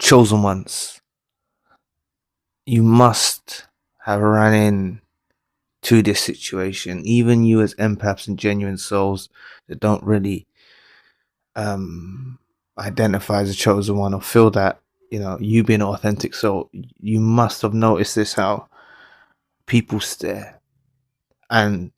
chosen ones, you must have run in to this situation. Even you as empaths and genuine souls that don't really identify as a chosen one or feel that, you know, you being an authentic soul, you must have noticed this, how people stare. And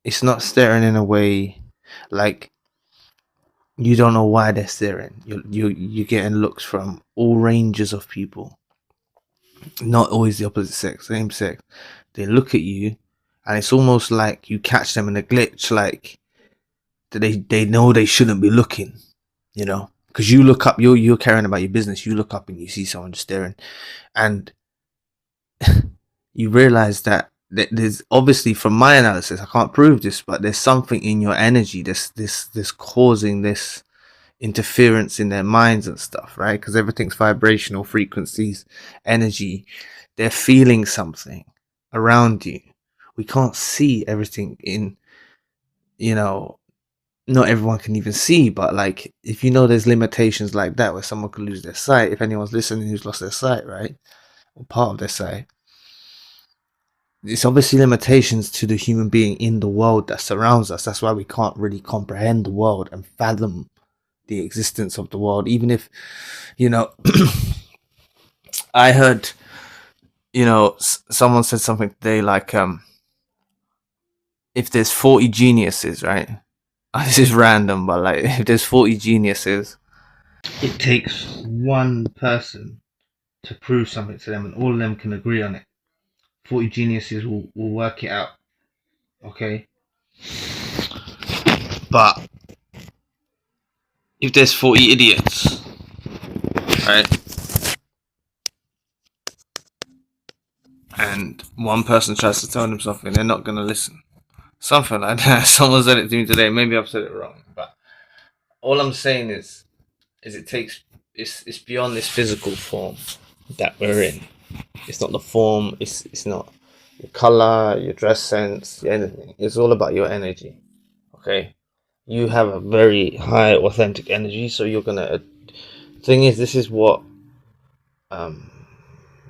it's not staring in a way like you don't know why they're staring. You're getting looks from all ranges of people, not always the opposite sex, same sex. They look at you and it's almost like you catch them in a glitch, like they know they shouldn't be looking, you know, because you look up, you're caring about your business, you look up and you see someone staring, and you realize that there's obviously, from my analysis, I can't prove this, but there's something in your energy this causing this interference in their minds and stuff, right? Because everything's vibrational frequencies, energy. They're feeling something around you. We can't see everything in, you know, not everyone can even see, but like, if you know there's limitations like that where someone could lose their sight, if anyone's listening who's lost their sight, right, or part of their sight, it's obviously limitations to the human being in the world that surrounds us. That's why we can't really comprehend the world and fathom the existence of the world. Even if, you know, I heard, you know, someone said something today like, if there's 40 geniuses, right, this is random, but like, if there's 40 geniuses, it takes one person to prove something to them and all of them can agree on it. 40 geniuses will work it out, okay? But if there's 40 idiots, right, and one person tries to tell them something, they're not going to listen. Something like that. Someone said it to me today. Maybe I've said it wrong, but all I'm saying is it takes, it's beyond this physical form that we're in. It's not the form, it's not your color, your dress sense, anything. It's all about your energy, okay? You have a very high authentic energy, so you're gonna, thing is, this is what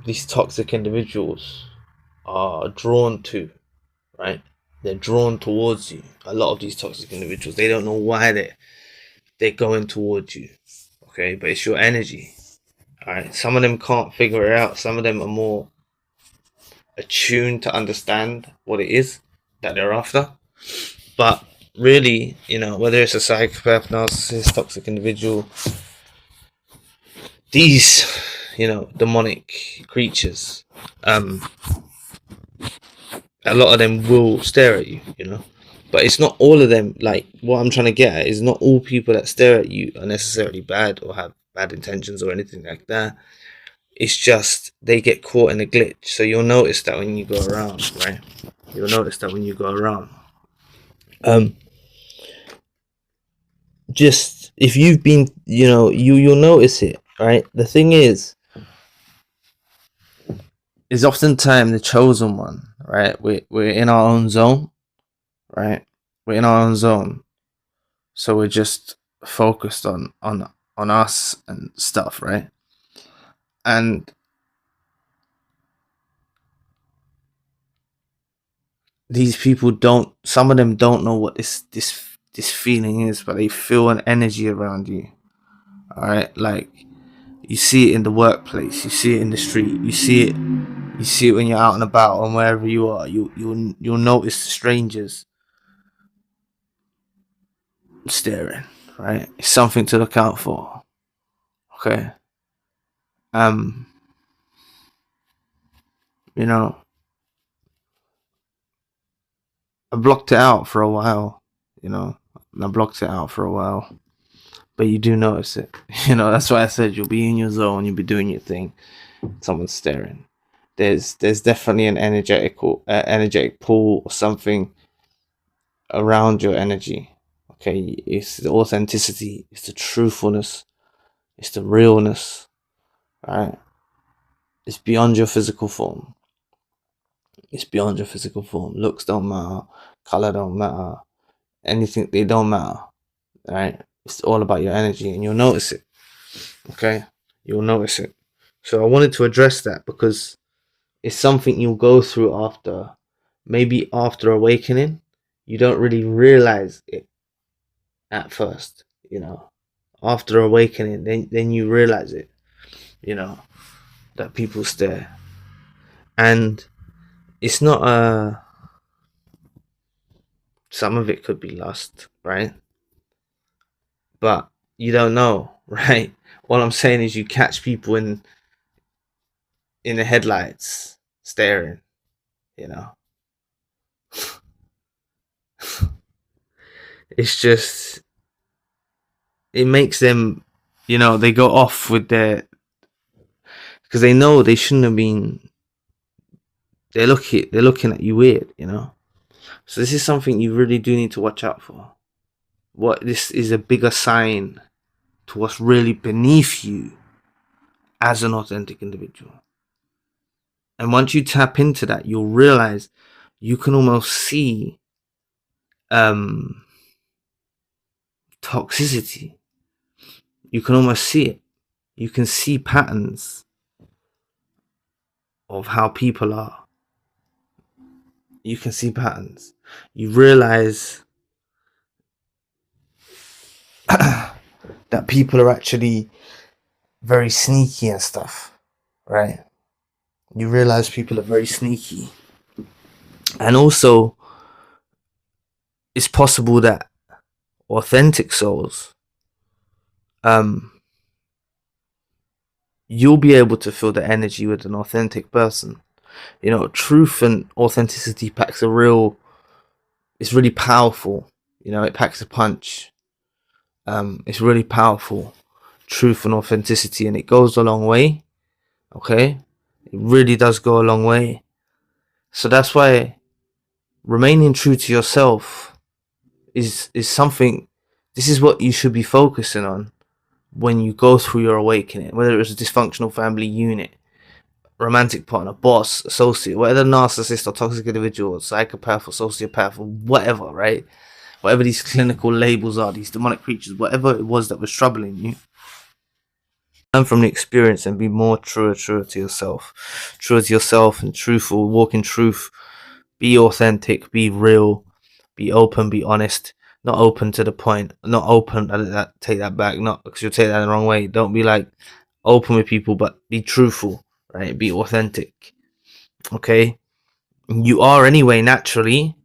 these toxic individuals are drawn to, right? They're drawn towards you. A lot of these toxic individuals, they don't know why they're going towards you, okay? But it's your energy, all right? Some of them can't figure it out. Some of them are more attuned to understand what it is that they're after. But really, you know, whether it's a psychopath, narcissist, toxic individual, these, you know, demonic creatures, a lot of them will stare at you, you know, but it's not all of them. Like, what I'm trying to get at is not all people that stare at you are necessarily bad or have bad intentions or anything like that. It's just they get caught in a glitch. So you'll notice that when you go around, right? You'll notice that when you go around. Just if you've been, you know, you'll notice it, right? The thing is oftentimes the chosen one, right? We're in our own zone, right? We're in our own zone, so we're just focused on us and stuff, right? And these people don't, some of them don't know what this feeling is, but they feel an energy around you, all right? Like, you see it in the workplace, you see it in the street, you see it when you're out and about and wherever you are. You'll notice strangers staring, right? It's something to look out for, okay? You know, I blocked it out for a while, you know, but you do notice it. You know, that's why I said you'll be in your zone, you'll be doing your thing, someone's staring. There's definitely an energetic pull or something around your energy, okay? It's the authenticity, it's the truthfulness, it's the realness, right? It's beyond your physical form. It's beyond your physical form. Looks don't matter, color don't matter, anything, they don't matter, right? It's all about your energy, and you'll notice it, okay? You'll notice it. So I wanted to address that because it's something you'll go through after, maybe after awakening. You don't really realize it at first, After awakening, then you realize it, that people stare. And it's not some of it could be lust, right? But you don't know, right? All I'm saying is you catch people in the headlights staring, It's just, it makes them, they go off with their, because they know they shouldn't have been. They're looking at you weird, So this is something you really do need to watch out for. What this is a bigger sign to what's really beneath you as an authentic individual. And once you tap into that, you'll realize you can almost see toxicity. You can almost see it. You can see patterns of how people are. You can see patterns. You realize that people are actually very sneaky and stuff, right? You realize people are very sneaky. And also, it's possible that authentic souls, you'll be able to feel the energy with an authentic person. Truth and authenticity packs it's really powerful. It packs a punch. It's really powerful, truth and authenticity, and it goes a long way. Okay, it really does go a long way. So that's why remaining true to yourself is something. This is what you should be focusing on when you go through your awakening, whether it's a dysfunctional family unit, romantic partner, boss, associate, whether narcissist or toxic individual, psychopath or sociopath or whatever, right? Whatever these clinical labels are, these demonic creatures, whatever it was that was troubling you, learn from the experience and be more truer to yourself and truthful, walk in truth, be authentic, be real, be open, be honest. Not open to the point, not open, take that back, not because you'll take that the wrong way. Don't be like open with people, but be truthful, right? Be authentic, okay? You are anyway naturally,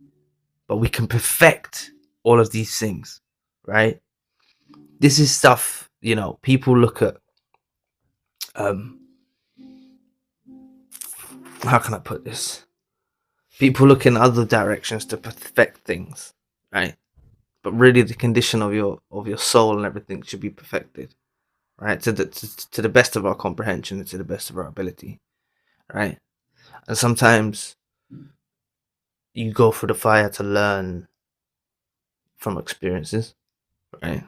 but we can perfect all of these things, right? This is stuff, people look at, how can I put this? People look in other directions to perfect things, right? But really the condition of your soul and everything should be perfected, right? To the best of our comprehension and to the best of our ability, right? And sometimes you go through the fire to learn from experiences, right?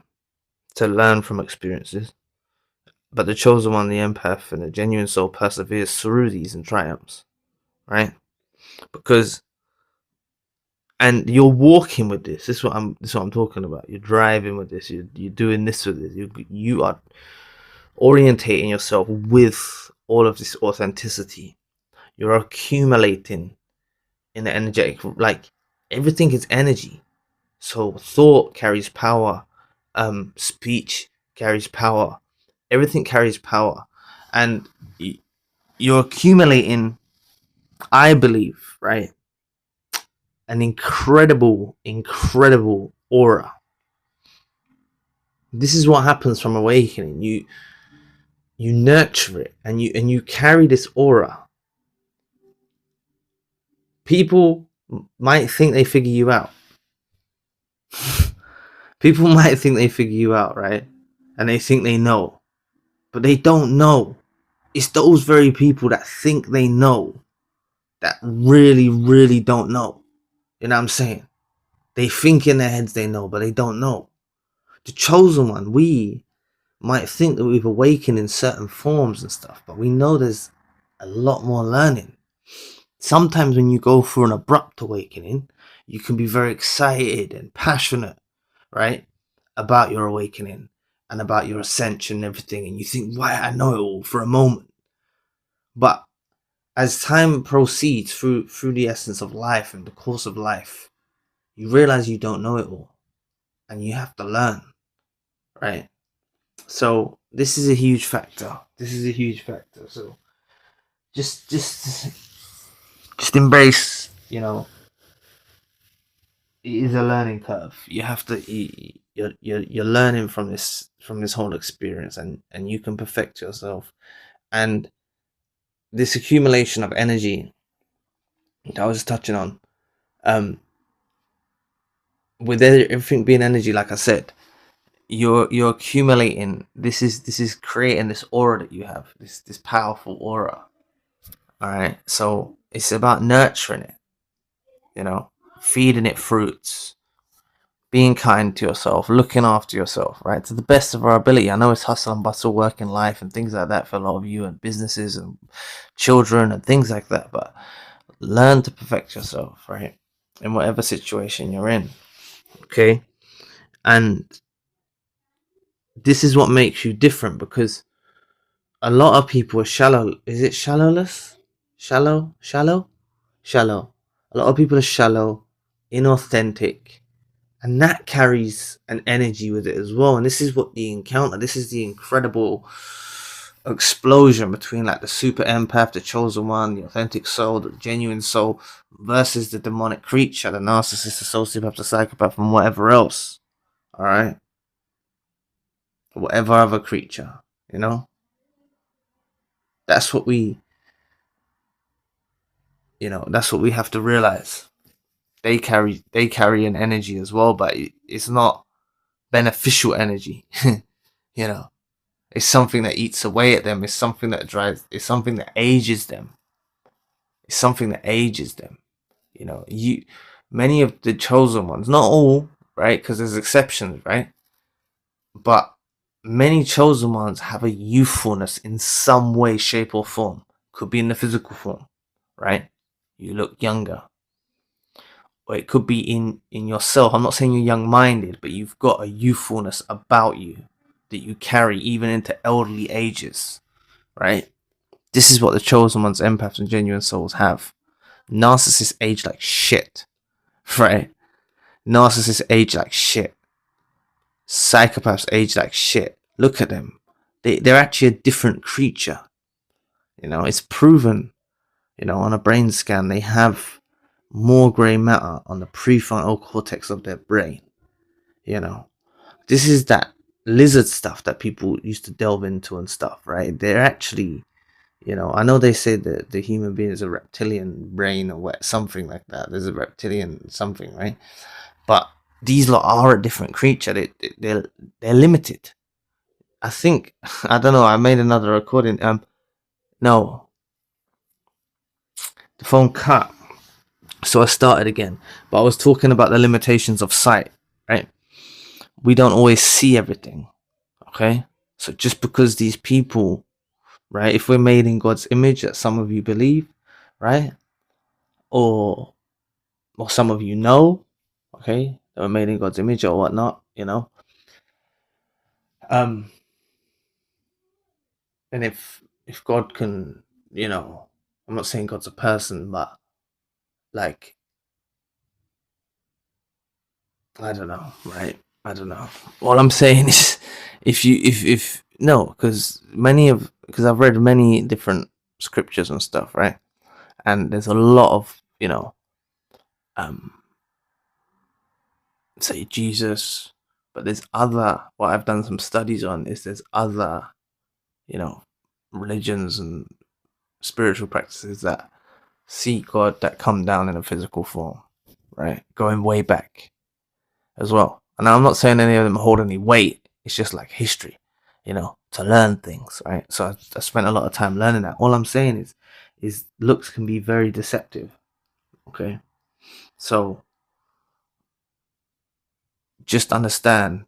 To learn from experiences. But the chosen one, the empath, and the genuine soul perseveres through these and triumphs, right? Because, and you're walking with this. This is what I'm talking about. You're driving with this. You're doing this with this. You are orientating yourself with all of this authenticity. You're accumulating in the energetic, like everything is energy. So thought carries power. Speech carries power. Everything carries power, and you're accumulating, I believe, right, an incredible aura. This is what happens from awakening. You nurture it, and you carry this aura. People might think they figure you out. People might think they figure you out, right? And they think they know, but they don't know. It's those very people that think they know that really don't know. You know what I'm saying? They think in their heads they know, but they don't know. The chosen one, we might think that we've awakened in certain forms and stuff, but we know there's a lot more learning. Sometimes when you go through an abrupt awakening, you can be very excited and passionate, right, about your awakening. and about your ascension and everything, and you think, why, I know it all for a moment. But as time proceeds through the essence of life and the course of life, you realize you don't know it all, and you have to learn, right? So this is a huge factor. So just embrace, it is a learning curve. You have to, you're learning from this whole experience, and you can perfect yourself. And this accumulation of energy that I was touching on, with everything being energy, like I said, you're accumulating. This is creating this aura that you have, this powerful aura. All right, so it's about nurturing it, feeding it fruits, being kind to yourself, looking after yourself, right, to the best of our ability. I know it's hustle and bustle, work and life, and things like that for a lot of you, and businesses and children and things like that. But learn to perfect yourself, right, in whatever situation you're in. Okay, and this is what makes you different, because a lot of people are shallow. Is it shallowless? Shallow. A lot of people are shallow, inauthentic, and that carries an energy with it as well. And this is what the encounter, this is the incredible explosion between like the super empath, the chosen one, the authentic soul, the genuine soul, versus the demonic creature, the narcissist, the sociopath, the psychopath, and whatever else. All right, whatever other creature, that's what we that's what we have to realize. They carry an energy as well, but it's not beneficial energy. It's something that eats away at them. It's something that drives. It's something that ages them. Many of the chosen ones, not all, right? Because there's exceptions, right? But many chosen ones have a youthfulness in some way, shape, or form. Could be in the physical form, right? You look younger. Or it could be in yourself. I'm not saying you're young-minded, but you've got a youthfulness about you that you carry even into elderly ages, right? This is what the chosen ones, empaths, and genuine souls have. Narcissists age like shit, right? Narcissists age like shit. Psychopaths age like shit. Look at them. They're actually a different creature. It's proven, on a brain scan, they have more grey matter on the prefrontal cortex of their brain. This is that lizard stuff that people used to delve into and stuff, right? They're actually, I know they say that the human being is a reptilian brain or something like that. There's a reptilian something, right? But these lot are a different creature. They're limited. I think, I don't know, I made another recording. No, the phone cut, so I started again. But I was talking about the limitations of sight, right? We don't always see everything, okay? So just because these people, right, if we're made in God's image, that some of you believe, right, or some of you know, okay, that we're made in God's image or whatnot, and if God can, I'm not saying God's a person, but like, I don't know, right? I don't know. All I'm saying is, if no, because I've read many different scriptures and stuff, right? And there's a lot of, um, say Jesus, but there's other. What I've done some studies on is there's other, religions and spiritual practices that see God that come down in a physical form, right? Going way back as well. And I'm not saying any of them hold any weight. It's just like history, to learn things, right? So I spent a lot of time learning that. All I'm saying is looks can be very deceptive. Okay, so just understand,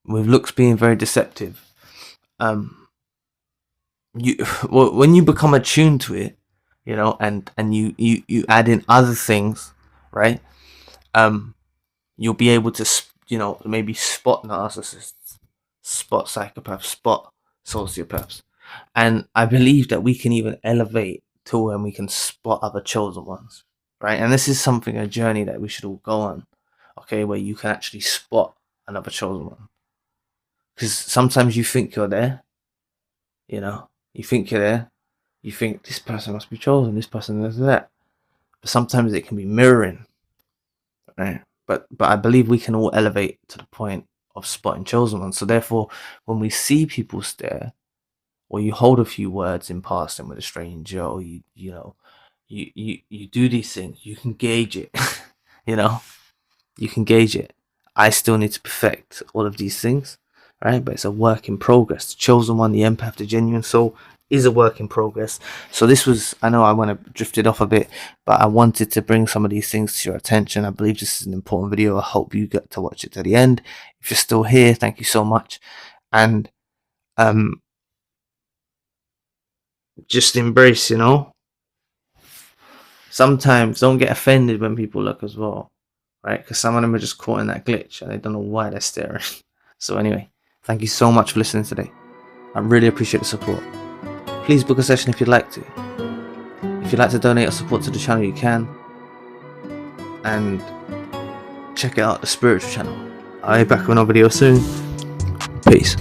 with looks being very deceptive, you when you become attuned to it, and you add in other things, right? you'll be able to, you know, maybe spot narcissists, spot psychopaths, spot sociopaths. And I believe that we can even elevate to when we can spot other chosen ones, right? And this is something, a journey that we should all go on, okay, where you can actually spot another chosen one. Because sometimes you think you're there, you know, you think you're there, you think this person must be chosen, this person is that. But sometimes it can be mirroring, right? But I believe we can all elevate to the point of spotting chosen ones. So therefore, when we see people stare, or you hold a few words in passing with a stranger, or you do these things, you can gauge it. You know, you can gauge it. I still need to perfect all of these things, right? But it's a work in progress. The chosen one, the empath, the genuine soul, is a work in progress. So this was, I know I want to drifted off a bit, but I wanted to bring some of these things to your attention. I believe this is an important video. I hope you get to watch it to the end. If you're still here, thank you so much. And just embrace, you know, sometimes don't get offended when people look as well, right? Because some of them are just caught in that glitch and they don't know why they're staring. So anyway, thank you so much for listening today. I really appreciate the support. Please book a session if you'd like to. If you'd like to donate or support to the channel, you can. And check out the spiritual channel. I'll be back with another video soon. Peace.